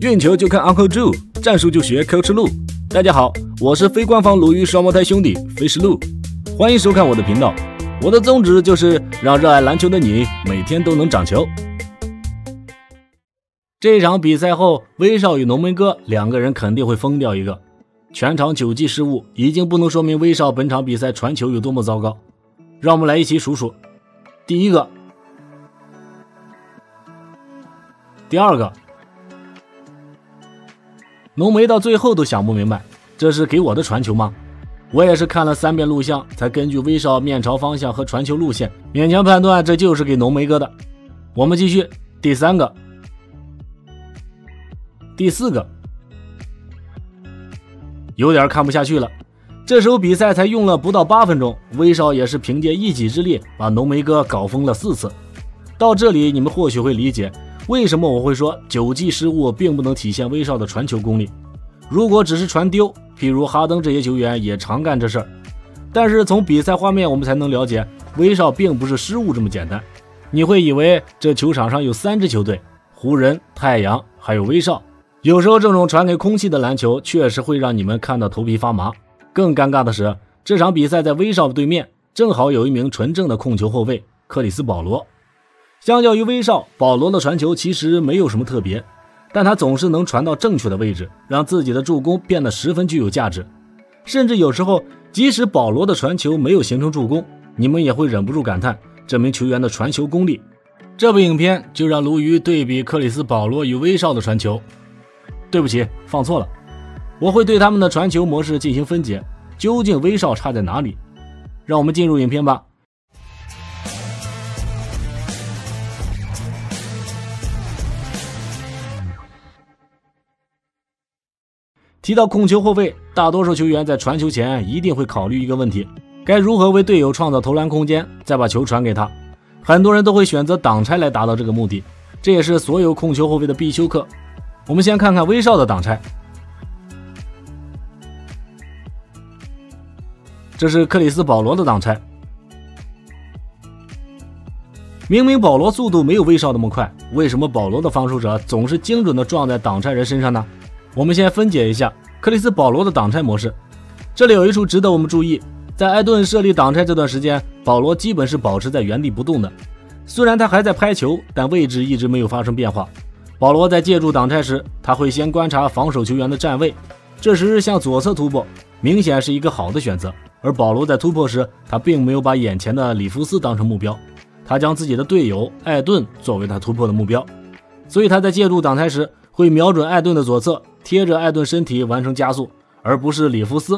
运球就看 Uncle Joe， 战术就学 Coach Lu。大家好，我是非官方鲈鱼双胞胎兄弟飞士路，欢迎收看我的频道。我的宗旨就是让热爱篮球的你每天都能长球。这场比赛后，威少与浓眉哥两个人肯定会疯掉一个。全场9记失误已经不能说明威少本场比赛传球有多么糟糕。让我们来一起数数。第一个，第二个，浓眉到最后都想不明白，这是给我的传球吗？我也是看了3遍录像，才根据威少面朝方向和传球路线勉强判断这就是给浓眉哥的。我们继续，第三个，第四个，有点看不下去了。这时候比赛才用了不到8分钟，威少也是凭借一己之力把浓眉哥搞疯了4次。到这里你们或许会理解为什么我会说9记失误并不能体现威少的传球功力。如果只是传丢，譬如哈登这些球员也常干这事儿。但是从比赛画面我们才能了解，威少并不是失误这么简单。你会以为这球场上有3支球队，湖人、太阳还有威少。有时候这种传给空气的篮球确实会让你们看到头皮发麻。更尴尬的是，这场比赛在威少的对面正好有一名纯正的控球后卫克里斯保罗。相较于威少，保罗的传球其实没有什么特别，但他总是能传到正确的位置，让自己的助攻变得十分具有价值。甚至有时候即使保罗的传球没有形成助攻，你们也会忍不住感叹这名球员的传球功力。这部影片就让鲈鱼对比克里斯保罗与威少的传球。对不起，放错了，我会对他们的传球模式进行分解，究竟威少差在哪里？让我们进入影片吧。提到控球后卫，大多数球员在传球前一定会考虑一个问题，该如何为队友创造投篮空间，再把球传给他。很多人都会选择挡拆来达到这个目的，这也是所有控球后卫的必修课。我们先看看威少的挡拆。这是克里斯保罗的挡拆。明明保罗速度没有威少那么快，为什么保罗的防守者总是精准地撞在挡拆人身上呢？我们先分解一下克里斯保罗的挡拆模式。这里有一处值得我们注意，在艾顿设立挡拆这段时间，保罗基本是保持在原地不动的。虽然他还在拍球，但位置一直没有发生变化。保罗在借助挡拆时，他会先观察防守球员的站位，这时向左侧突破明显是一个好的选择。而保罗在突破时，他并没有把眼前的里弗斯当成目标，他将自己的队友艾顿作为他突破的目标。所以他在借助挡拆时会瞄准艾顿的左侧，贴着艾顿身体完成加速，而不是里弗斯。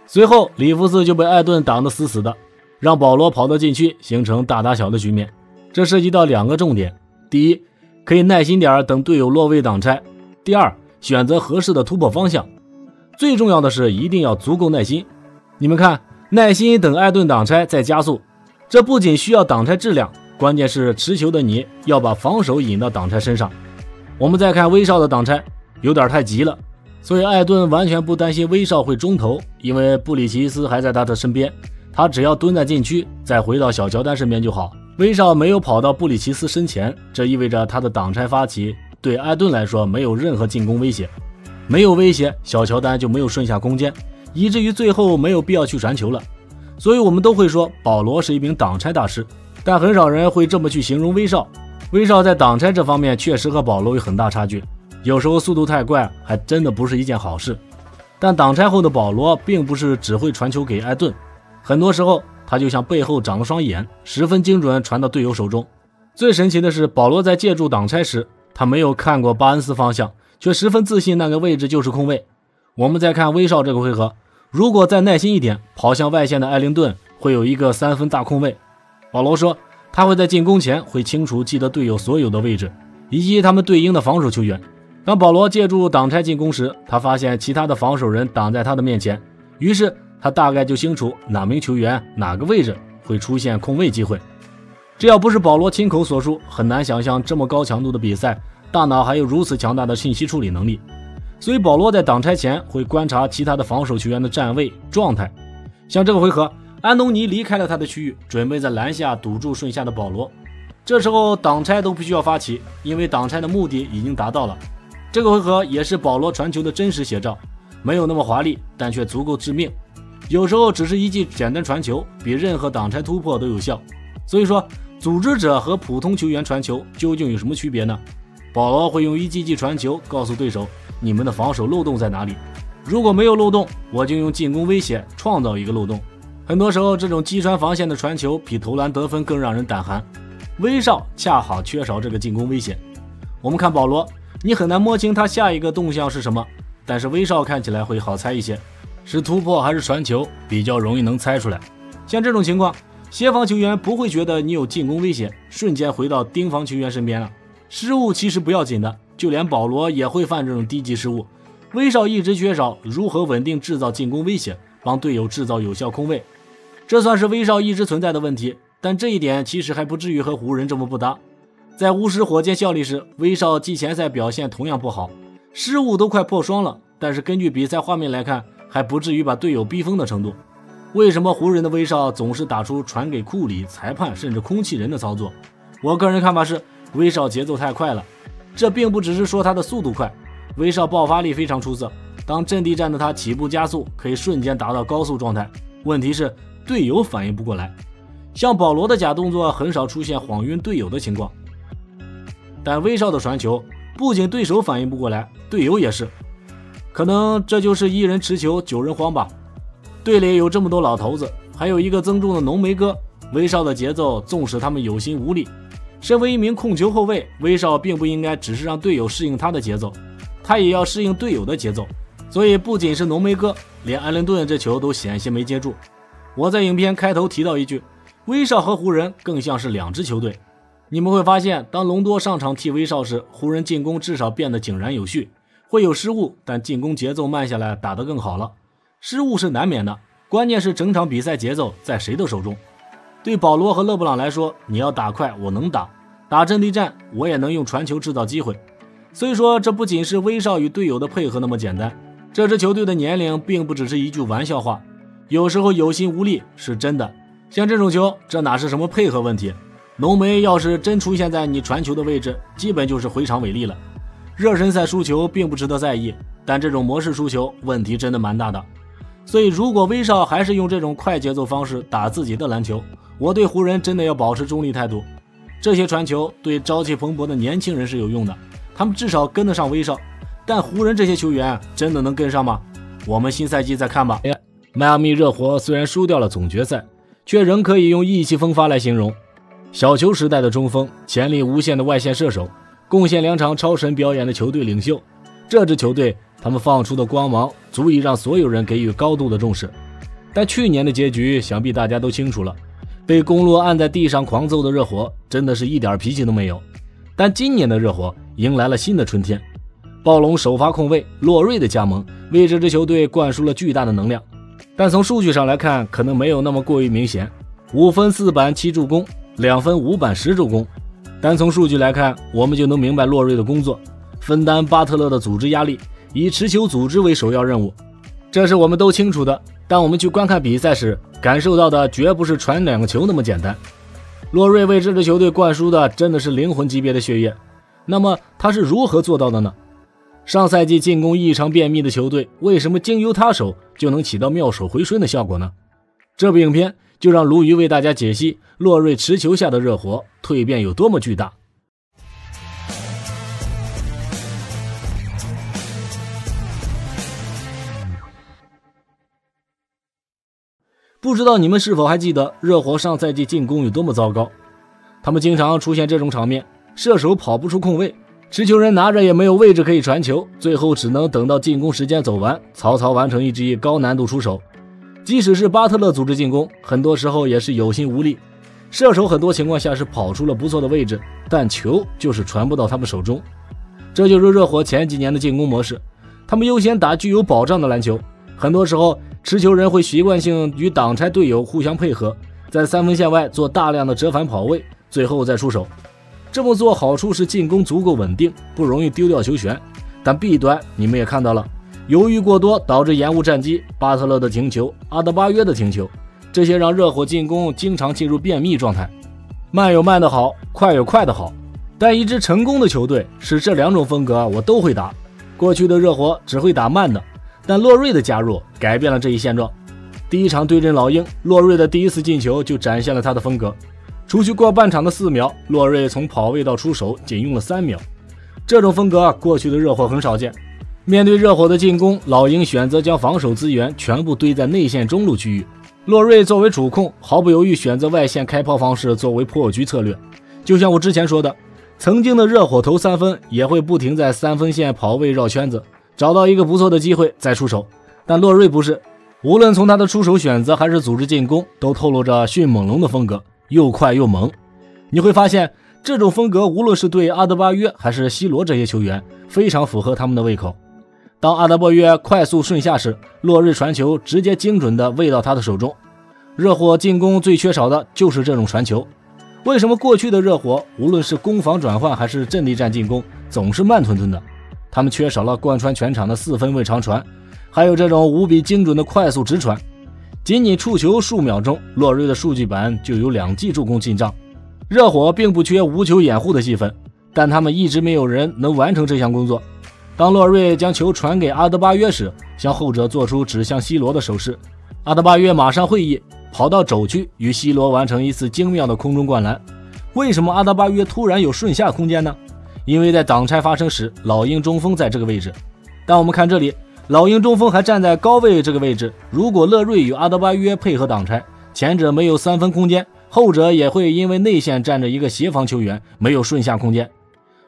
随后里弗斯就被艾顿挡得死死的，让保罗跑到禁区，形成大打小的局面。这涉及到2个重点：第一，可以耐心点等队友落位挡拆；第二，选择合适的突破方向。最重要的是一定要足够耐心。你们看，耐心等艾顿挡拆再加速，这不仅需要挡拆质量，关键是持球的你要把防守引到挡拆身上。我们再看威少的挡拆，有点太急了，所以艾顿完全不担心威少会中投，因为布里奇斯还在他的身边，他只要蹲在禁区再回到小乔丹身边就好。威少没有跑到布里奇斯身前，这意味着他的挡拆发起对艾顿来说没有任何进攻威胁。没有威胁，小乔丹就没有顺下空间，以至于最后没有必要去传球了。所以我们都会说保罗是一名挡拆大师，但很少人会这么去形容威少。威少在挡拆这方面确实和保罗有很大差距，有时候速度太快还真的不是一件好事。但挡拆后的保罗并不是只会传球给艾顿，很多时候他就像背后长了双眼，十分精准传到队友手中。最神奇的是，保罗在借助挡拆时，他没有看过巴恩斯方向，却十分自信那个位置就是空位。我们再看威少这个回合，如果再耐心一点，跑向外线的艾灵顿会有一个3分大空位。保罗说他会在进攻前会清楚记得队友所有的位置以及他们对应的防守球员。当保罗借助挡拆进攻时，他发现其他的防守人挡在他的面前，于是他大概就清楚哪名球员哪个位置会出现空位机会。这要不是保罗亲口所述，很难想象这么高强度的比赛，大脑还有如此强大的信息处理能力。所以保罗在挡拆前会观察其他的防守球员的站位状态。像这个回合，安东尼离开了他的区域，准备在篮下堵住顺下的保罗。这时候挡拆都不需要发起，因为挡拆的目的已经达到了。这个回合也是保罗传球的真实写照，没有那么华丽，但却足够致命。有时候只是一记简单传球，比任何挡拆突破都有效。所以说，组织者和普通球员传球究竟有什么区别呢？保罗会用一记记传球告诉对手你们的防守漏洞在哪里，如果没有漏洞，我就用进攻威胁创造一个漏洞。很多时候，这种击穿防线的传球比投篮得分更让人胆寒。威少恰好缺少这个进攻威胁。我们看保罗，你很难摸清他下一个动向是什么，但是威少看起来会好猜一些，是突破还是传球，比较容易能猜出来。像这种情况，协防球员不会觉得你有进攻威胁，瞬间回到盯防球员身边了。失误其实不要紧的，就连保罗也会犯这种低级失误。威少一直缺少如何稳定制造进攻威胁，帮队友制造有效空位，这算是威少一直存在的问题。但这一点其实还不至于和湖人这么不搭。在巫师火箭效力时，威少季前赛表现同样不好，失误都快破双了，但是根据比赛画面来看，还不至于把队友逼疯的程度。为什么湖人的威少总是打出传给库里、裁判甚至空气人的操作？我个人看法是，威少节奏太快了。这并不只是说他的速度快，威少爆发力非常出色，当阵地战的他起步加速，可以瞬间达到高速状态。问题是队友反应不过来，像保罗的假动作很少出现晃晕队友的情况，但威少的传球不仅对手反应不过来，队友也是。可能这就是一人持球九人慌吧。队里有这么多老头子，还有一个增重的浓眉哥，威少的节奏纵使他们有心无力。身为一名控球后卫，威少并不应该只是让队友适应他的节奏，他也要适应队友的节奏。所以不仅是浓眉哥，连艾伦顿这球都险些没接住。我在影片开头提到一句，威少和湖人更像是两支球队。你们会发现，当隆多上场替威少时，湖人进攻至少变得井然有序，会有失误，但进攻节奏慢下来，打得更好了。失误是难免的，关键是整场比赛节奏在谁的手中。对保罗和勒布朗来说，你要打快我能打阵地战我也能用传球制造机会。所以说，这不仅是威少与队友的配合那么简单，这支球队的年龄并不只是一句玩笑话，有时候有心无力是真的。像这种球，这哪是什么配合问题，浓眉要是真出现在你传球的位置，基本就是回场违例了。热身赛输球并不值得在意，但这种模式输球问题真的蛮大的。所以如果威少还是用这种快节奏方式打自己的篮球，我对湖人真的要保持中立态度。这些传球对朝气蓬勃的年轻人是有用的，他们至少跟得上威少，但湖人这些球员真的能跟上吗？我们新赛季再看吧。迈阿密热火虽然输掉了总决赛，却仍可以用意气风发来形容。小球时代的中锋，潜力无限的外线射手，贡献2场超神表演的球队领袖，这支球队他们放出的光芒足以让所有人给予高度的重视。但去年的结局想必大家都清楚了，被公鹿按在地上狂揍的热火真的是一点脾气都没有。但今年的热火迎来了新的春天，暴龙首发控卫洛瑞的加盟为这支球队灌输了巨大的能量，但从数据上来看可能没有那么过于明显，5分4板7助攻，2分5板10助攻。单从数据来看，我们就能明白洛瑞的工作，分担巴特勒的组织压力，以持球组织为首要任务，这是我们都清楚的。当我们去观看比赛时，感受到的绝不是传2个球那么简单。洛瑞为这支球队灌输的真的是灵魂级别的血液。那么他是如何做到的呢？上赛季进攻异常便秘的球队，为什么经由他手就能起到妙手回春的效果呢？这部影片就让鲈鱼为大家解析洛瑞持球下的热火蜕变有多么巨大。不知道你们是否还记得热火上赛季进攻有多么糟糕？他们经常出现这种场面，射手跑不出空位，持球人拿着也没有位置可以传球，最后只能等到进攻时间走完，草草完成一记高难度出手。即使是巴特勒组织进攻，很多时候也是有心无力，射手很多情况下是跑出了不错的位置，但球就是传不到他们手中。这就是热火前几年的进攻模式，他们优先打具有保障的篮球，很多时候持球人会习惯性与挡拆队友互相配合，在3分线外做大量的折返跑位，最后再出手。这么做好处是进攻足够稳定，不容易丢掉球权，但弊端你们也看到了，犹豫过多导致延误战机，巴特勒的停球，阿德巴约的停球，这些让热火进攻经常进入便秘状态。慢有慢的好，快有快的好，但一支成功的球队是这2种风格我都会打，过去的热火只会打慢的，但洛瑞的加入改变了这一现状。第一场对阵老鹰，洛瑞的第一次进球就展现了他的风格。除去过半场的4秒，洛瑞从跑位到出手仅用了3秒。这种风格过去的热火很少见。面对热火的进攻，老鹰选择将防守资源全部堆在内线中路区域。洛瑞作为主控，毫不犹豫选择外线开炮方式作为破局策略。就像我之前说的，曾经的热火投3分也会不停在3分线跑位绕圈子，找到一个不错的机会再出手。但洛瑞不是，无论从他的出手选择还是组织进攻，都透露着迅猛龙的风格，又快又猛。你会发现这种风格无论是对阿德巴约还是西罗这些球员，非常符合他们的胃口。当阿德巴约快速顺下时，洛瑞传球直接精准地喂到他的手中。热火进攻最缺少的就是这种传球。为什么过去的热火无论是攻防转换还是阵地战进攻总是慢吞吞的？他们缺少了贯穿全场的4分位长传，还有这种无比精准的快速直传。仅仅触球数秒钟，洛瑞的数据板就有2记助攻进账。热火并不缺无球掩护的戏份，但他们一直没有人能完成这项工作。当洛瑞将球传给阿德巴约时，向后者做出指向西罗的手势，阿德巴约马上会意，跑到肘区与西罗完成一次精妙的空中灌篮。为什么阿德巴约突然有顺下空间呢？因为在挡拆发生时，老鹰中锋在这个位置。但我们看这里，老鹰中锋还站在高位这个位置，如果勒瑞与阿德巴约配合挡拆，前者没有3分空间，后者也会因为内线站着一个协防球员，没有顺下空间。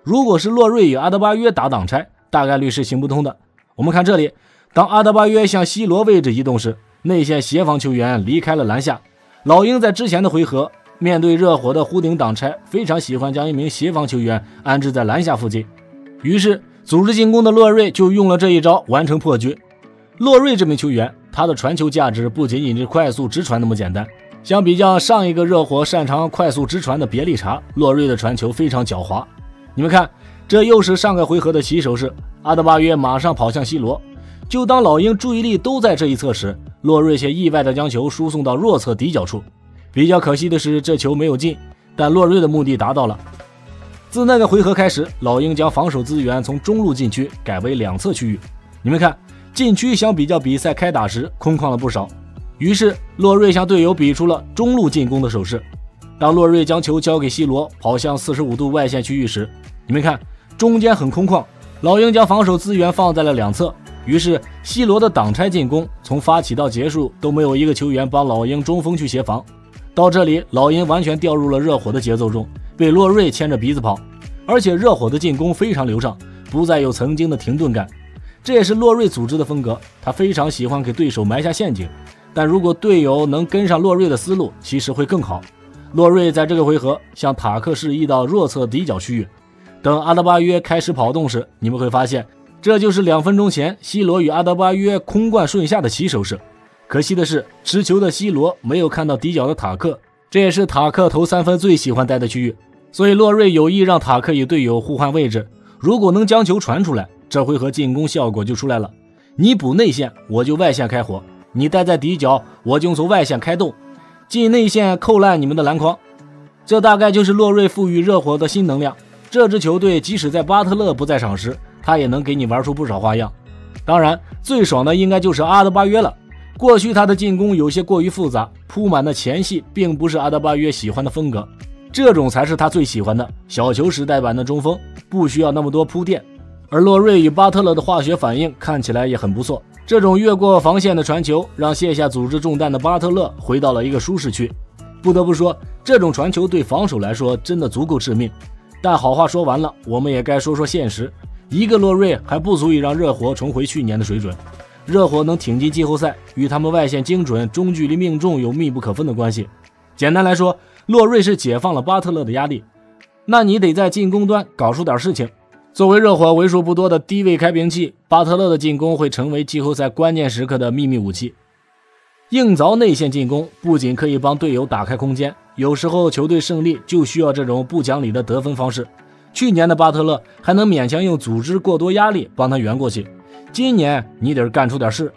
如果是洛瑞与阿德巴约打挡拆，大概率是行不通的。我们看这里，当阿德巴约向西罗位置移动时，内线协防球员离开了篮下。老鹰在之前的回合面对热火的弧顶挡拆，非常喜欢将一名协防球员安置在篮下附近，于是组织进攻的洛瑞就用了这一招完成破局。洛瑞这名球员，他的传球价值不仅仅是快速直传那么简单。相比较上一个热火擅长快速直传的别利查，洛瑞的传球非常狡猾。你们看，这又是上个回合的起手式，阿德巴约马上跑向西罗。就当老鹰注意力都在这一侧时，洛瑞却意外地将球输送到弱侧底角处。比较可惜的是，这球没有进，但洛瑞的目的达到了。自那个回合开始，老鹰将防守资源从中路禁区改为2侧区域。你们看，禁区相比较比赛开打时空旷了不少。于是洛瑞向队友比出了中路进攻的手势。当洛瑞将球交给西罗，跑向45度外线区域时，你们看，中间很空旷，老鹰将防守资源放在了2侧。于是西罗的挡拆进攻从发起到结束都没有一个球员帮老鹰中锋去协防。到这里，老鹰完全掉入了热火的节奏中，被洛瑞牵着鼻子跑。而且热火的进攻非常流畅，不再有曾经的停顿感。这也是洛瑞组织的风格，他非常喜欢给对手埋下陷阱，但如果队友能跟上洛瑞的思路，其实会更好。洛瑞在这个回合向塔克示意到弱侧底角区域，等阿德巴约开始跑动时，你们会发现这就是2分钟前西罗与阿德巴约空贯顺下的起手式。可惜的是，持球的西罗没有看到底角的塔克，这也是塔克投3分最喜欢待的区域，所以洛瑞有意让塔克与队友互换位置。如果能将球传出来，这回合进攻效果就出来了。你补内线，我就外线开火；你待在底角，我就从外线开动，进内线扣烂你们的篮筐。这大概就是洛瑞赋予热火的新能量。这支球队即使在巴特勒不在场时，他也能给你玩出不少花样。当然，最爽的应该就是阿德巴约了。过去他的进攻有些过于复杂，铺满的前戏并不是阿德巴约喜欢的风格，这种才是他最喜欢的小球时代版的中锋，不需要那么多铺垫。而洛瑞与巴特勒的化学反应看起来也很不错，这种越过防线的传球让卸下组织重担的巴特勒回到了一个舒适区。不得不说，这种传球对防守来说真的足够致命。但好话说完了，我们也该说说现实，一个洛瑞还不足以让热火重回去年的水准。热火能挺进季后赛，与他们外线精准、中距离命中有密不可分的关系。简单来说，洛瑞是解放了巴特勒的压力，那你得在进攻端搞出点事情。作为热火为数不多的低位开瓶器，巴特勒的进攻会成为季后赛关键时刻的秘密武器。硬凿内线进攻不仅可以帮队友打开空间，有时候球队胜利就需要这种不讲理的得分方式。去年的巴特勒还能勉强用组织过多压力帮他圆过去，今年你得干出点事。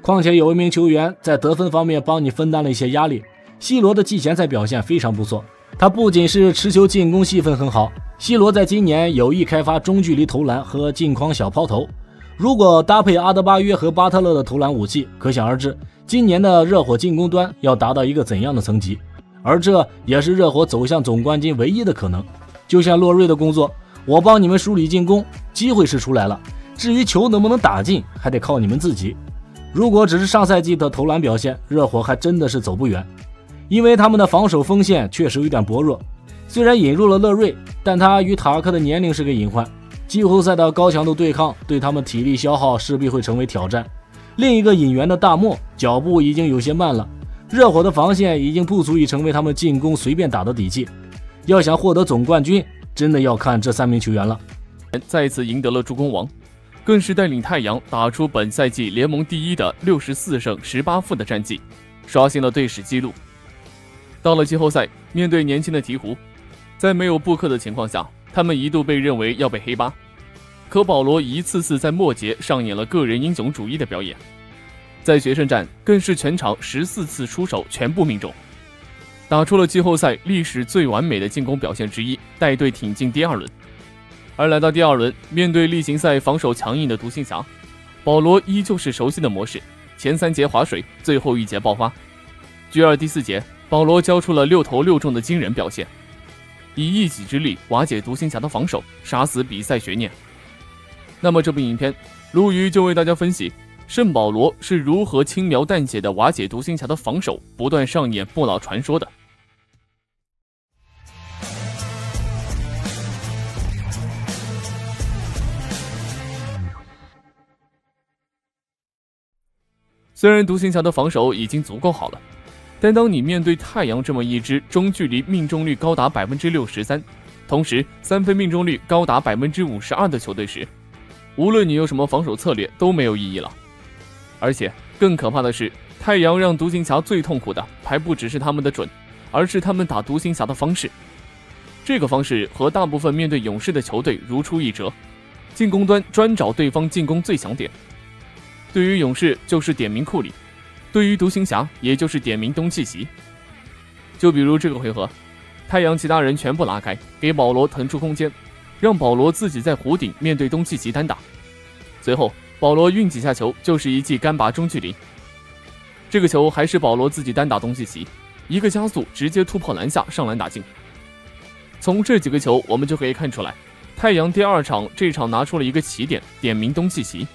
况且有一名球员在得分方面帮你分担了一些压力，西罗的季前赛表现非常不错，他不仅是持球进攻戏份很好，C罗在今年有意开发中距离投篮和近框小抛投，如果搭配阿德巴约和巴特勒的投篮武器，可想而知今年的热火进攻端要达到一个怎样的层级，而这也是热火走向总冠军唯一的可能。就像洛瑞的工作，我帮你们梳理进攻，机会是出来了，至于球能不能打进，还得靠你们自己。如果只是上赛季的投篮表现，热火还真的是走不远，因为他们的防守锋线确实有点薄弱。虽然引入了勒瑞，但他与塔克的年龄是个隐患，季后赛的高强度对抗对他们体力消耗势必会成为挑战。另一个引援的大莫脚步已经有些慢了，热火的防线已经不足以成为他们进攻随便打的底气。要想获得总冠军，真的要看这3名球员了。再一次赢得了助攻王，更是带领太阳打出本赛季联盟第1的64胜18负的战绩，刷新了队史纪录。到了季后赛，面对年轻的鹈鹕，在没有布克的情况下，他们一度被认为要被黑八，可保罗一次次在末节上演了个人英雄主义的表演，在决胜战更是全场14次出手全部命中，打出了季后赛历史最完美的进攻表现之一，带队挺进第2轮。而来到第2轮，面对例行赛防守强硬的独行侠，保罗依旧是熟悉的模式，前3节划水，最后1节爆发。局2第4节，保罗交出了6投6中的惊人表现，以一己之力瓦解独行侠的防守，杀死比赛悬念。那么这部影片，陆瑜就为大家分析圣保罗是如何轻描淡写的瓦解独行侠的防守，不断上演不老传说的。虽然独行侠的防守已经足够好了，但当你面对太阳这么一支中距离命中率高达 63%， 同时3分命中率高达 52% 的球队时，无论你有什么防守策略都没有意义了。而且更可怕的是，太阳让独行侠最痛苦的还不只是他们的准，而是他们打独行侠的方式。这个方式和大部分面对勇士的球队如出一辙，进攻端专找对方进攻最强点。对于勇士就是点名库里，对于独行侠也就是点名东契奇。就比如这个回合，太阳其他人全部拉开，给保罗腾出空间，让保罗自己在弧顶面对东契奇单打。随后保罗运几下球就是一记干拔中距离，这个球还是保罗自己单打东契奇，一个加速直接突破篮下上篮打进。从这几个球我们就可以看出来，太阳第2场这场拿出了一个起点，点名东契奇。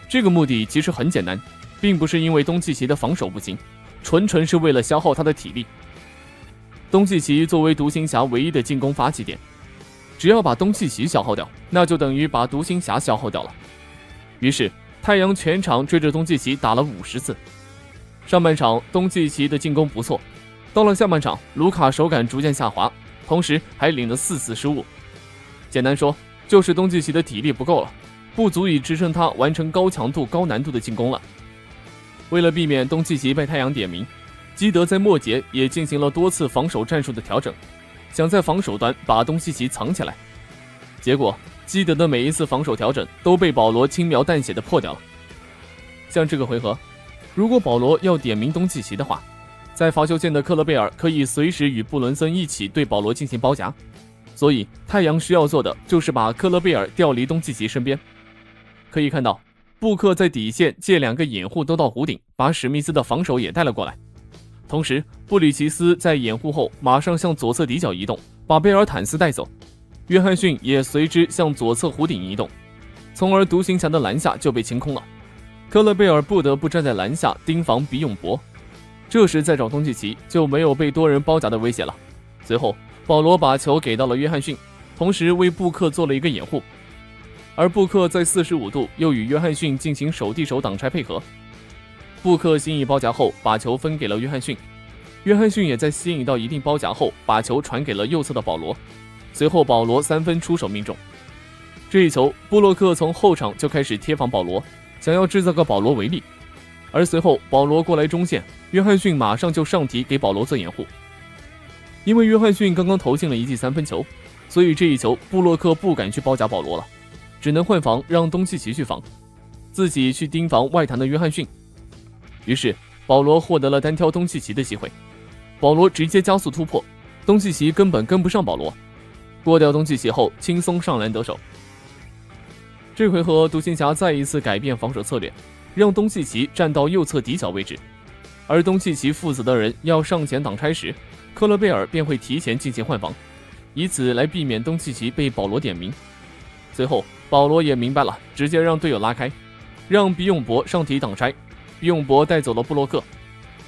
这个目的其实很简单，并不是因为东契奇的防守不行，纯是为了消耗他的体力。东契奇作为独行侠唯一的进攻发起点，只要把东契奇消耗掉，那就等于把独行侠消耗掉了。于是太阳全场追着东契奇打了50次。上半场东契奇的进攻不错，到了下半场卢卡手感逐渐下滑，同时还领了4次失误。简单说，就是东契奇的体力不够了，不足以支撑他完成高强度高难度的进攻了。为了避免东契奇被太阳点名，基德在末节也进行了多次防守战术的调整，想在防守端把东契奇藏起来。结果基德的每一次防守调整都被保罗轻描淡写的破掉了。像这个回合，如果保罗要点名东契奇的话，在罚球线的克勒贝尔可以随时与布伦森一起对保罗进行包夹，所以太阳需要做的就是把克勒贝尔调离东契奇身边。可以看到，布克在底线借2个掩护都到弧顶，把史密斯的防守也带了过来。同时布里奇斯在掩护后马上向左侧底角移动，把贝尔坦斯带走，约翰逊也随之向左侧弧顶移动，从而独行侠的篮下就被清空了。科勒贝尔不得不站在篮下盯防比永博，这时再找东契奇就没有被多人包夹的危险了。随后保罗把球给到了约翰逊，同时为布克做了一个掩护，而布克在45度又与约翰逊进行手递手挡拆配合。布克心意包夹后把球分给了约翰逊，约翰逊也在吸引到一定包夹后把球传给了右侧的保罗，随后保罗3分出手命中。这一球布洛克从后场就开始贴防保罗，想要制造个保罗为例，而随后保罗过来中线，约翰逊马上就上提给保罗做掩护。因为约翰逊刚刚投进了一记3分球，所以这一球布洛克不敢去包夹保罗了，只能换防让东契奇去防，自己去盯防外弹的约翰逊。于是保罗获得了单挑东契奇的机会，保罗直接加速突破，东契奇根本跟不上保罗，过掉东契奇后轻松上篮得手。这回合独行侠再一次改变防守策略，让东契奇站到右侧底角位置，而东契奇负责的人要上前挡拆时，科勒贝尔便会提前进行换防，以此来避免东契奇被保罗点名。随后保罗也明白了，直接让队友拉开，让比永博上体挡拆，比永博带走了布洛克，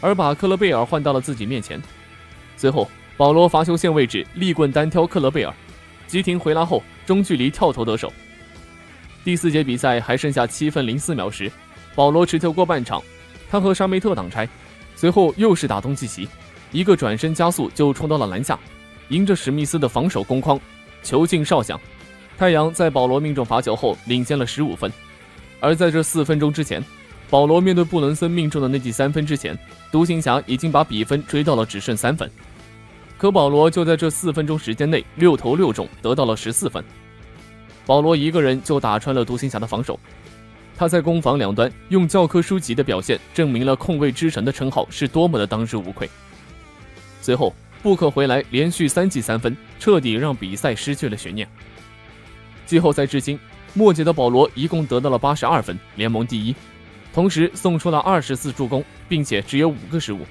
而把克勒贝尔换到了自己面前。随后保罗罚球线位置立棍单挑克勒贝尔，急停回拉后中距离跳投得手。第4节比赛还剩下7分04秒时，保罗持球过半场，他和沙梅特挡拆，随后又是打东契奇，一个转身加速就冲到了篮下，迎着史密斯的防守攻框，球进哨响。太阳在保罗命中罚球后领先了15分，而在这4分钟之前，保罗面对布伦森命中的那记3分之前，独行侠已经把比分追到了只剩3分。可保罗就在这4分钟时间内6投6中，得到了14分。保罗一个人就打穿了独行侠的防守，他在攻防两端用教科书级的表现，证明了控卫之神的称号是多么的当之无愧。随后布克回来连续3记3分，彻底让比赛失去了悬念。季后赛至今，末节的保罗一共得到了82分，联盟第一，同时送出了24助攻，并且只有5个失误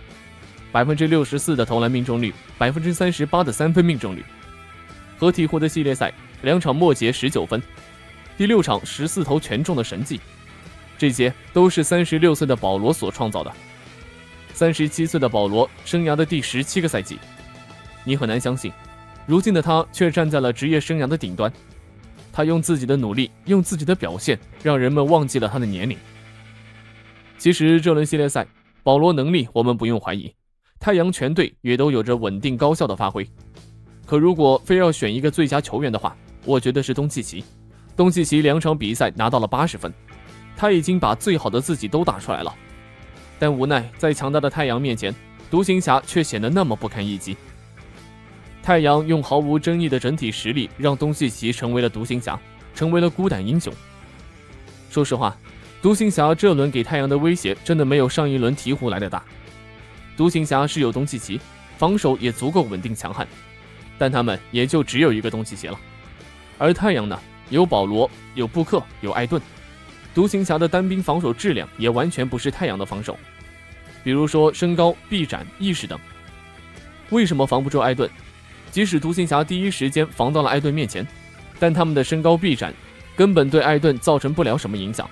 ，64%的投篮命中率，38%的3分命中率。和鹈鹕的系列赛2场末节19分，第6场14投全中的神迹，这些都是36岁的保罗所创造的。37岁的保罗生涯的第17个赛季，你很难相信，如今的他却站在了职业生涯的顶端。他用自己的努力，用自己的表现，让人们忘记了他的年龄。其实这轮系列赛，保罗能力我们不用怀疑，太阳全队也都有着稳定高效的发挥。可如果非要选一个最佳球员的话，我觉得是东契奇。东契奇2场比赛拿到了80分，他已经把最好的自己都打出来了。但无奈在强大的太阳面前，独行侠却显得那么不堪一击。太阳用毫无争议的整体实力让东契奇成为了独行侠，成为了孤胆英雄。说实话，独行侠这轮给太阳的威胁真的没有上一轮鹈鹕来的大。独行侠是有东契奇，防守也足够稳定强悍，但他们也就只有一个东契奇了。而太阳呢，有保罗，有布克，有艾顿。独行侠的单兵防守质量也完全不是太阳的防守，比如说身高、臂展、意识等。为什么防不住艾顿？即使独行侠第一时间防到了艾顿面前，但他们的身高臂展根本对艾顿造成不了什么影响。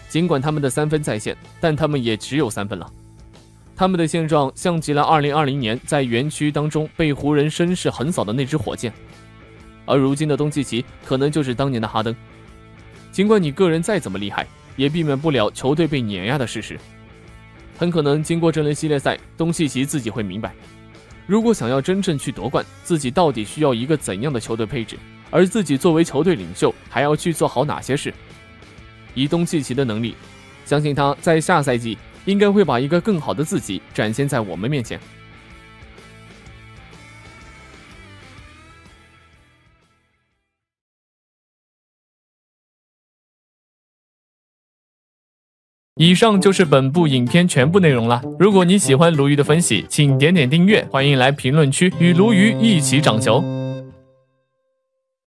尽管他们的3分在线，但他们也只有3分了。他们的现状像极了2020年在园区当中被湖人绅士横扫的那支火箭，而如今的东契奇可能就是当年的哈登。尽管你个人再怎么厉害，也避免不了球队被碾压的事实。很可能经过这轮系列赛，东契奇自己会明白，如果想要真正去夺冠，自己到底需要一个怎样的球队配置，而自己作为球队领袖还要去做好哪些事。以东契奇的能力，相信他在下赛季应该会把一个更好的自己展现在我们面前。以上就是本部影片全部内容了。如果你喜欢鲈鱼的分析，请点点订阅，欢迎来评论区与鲈鱼一起涨球。